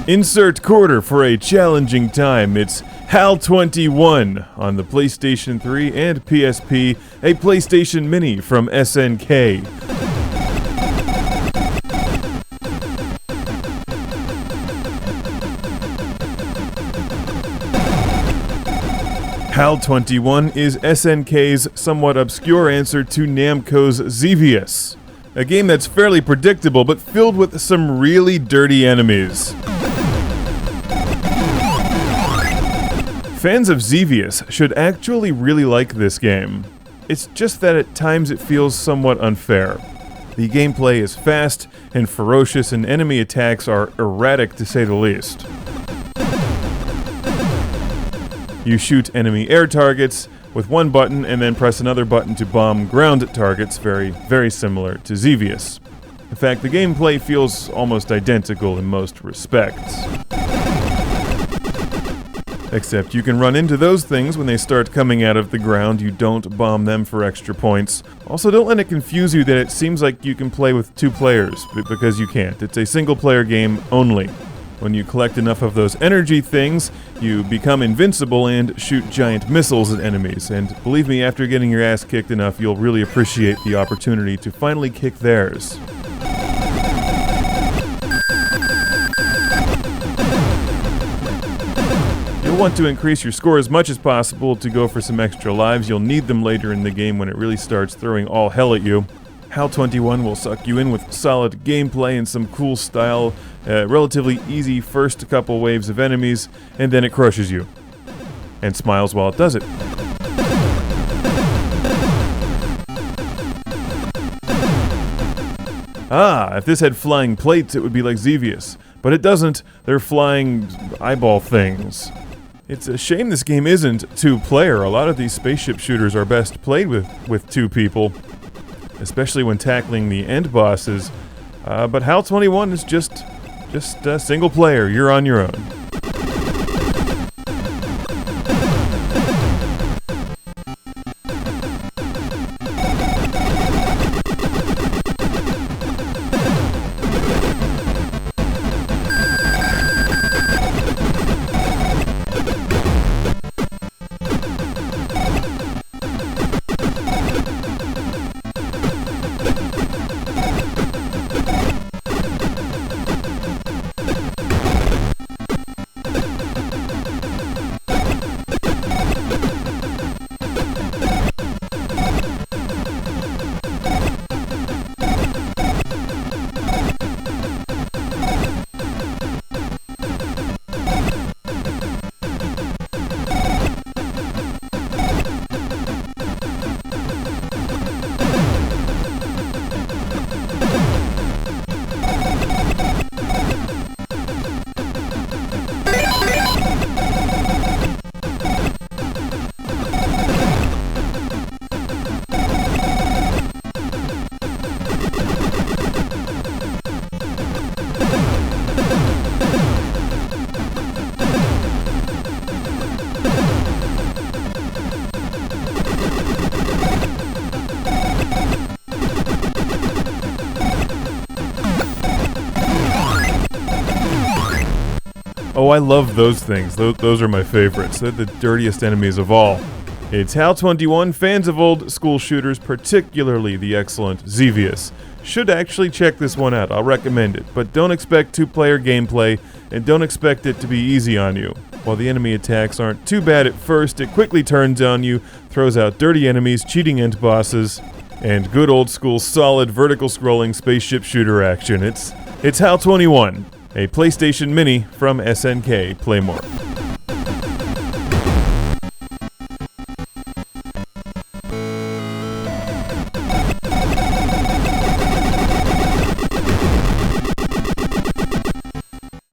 Insert quarter for a challenging time. It's HAL 21 on the PlayStation 3 and PSP, a PlayStation Mini from SNK. HAL 21 is SNK's somewhat obscure answer to Namco's Xevious, a game that's fairly predictable but filled with some really dirty enemies. Fans of Xevious should actually really like this game. It's just that at times it feels somewhat unfair. The gameplay is fast and ferocious, and enemy attacks are erratic to say the least. You shoot enemy air targets with one button and then press another button to bomb ground targets, very similar to Xevious. In fact, the gameplay feels almost identical in most respects. Except you can run into those things when they start coming out of the ground. You don't bomb them for extra points. Also, don't let it confuse you that it seems like you can play with two players, because you can't. It's a single-player game only. When you collect enough of those energy things, you become invincible and shoot giant missiles at enemies. And believe me, after getting your ass kicked enough, you'll really appreciate the opportunity to finally kick theirs. You'll want to increase your score as much as possible to go for some extra lives. You'll need them later in the game when it really starts throwing all hell at you. HAL 21 will suck you in with solid gameplay and some cool style, relatively easy first couple waves of enemies, and then it crushes you. And smiles while it does it. If this had flying plates, it would be like Xevious. But it doesn't. They're flying eyeball things. It's a shame this game isn't two-player. A lot of these spaceship shooters are best played with two people, especially when tackling the end bosses. But HAL 21 is just a single player. You're on your own. Oh, I love those things. Those are my favorites. They're the dirtiest enemies of all. It's HAL 21. Fans of old school shooters, particularly the excellent Xevious, should actually check this one out. I'll recommend it. But don't expect two-player gameplay, and don't expect it to be easy on you. While the enemy attacks aren't too bad at first, it quickly turns on you, throws out dirty enemies, cheating end bosses, and good old school solid vertical scrolling spaceship shooter action. It's HAL 21. A PlayStation Mini from SNK Playmore.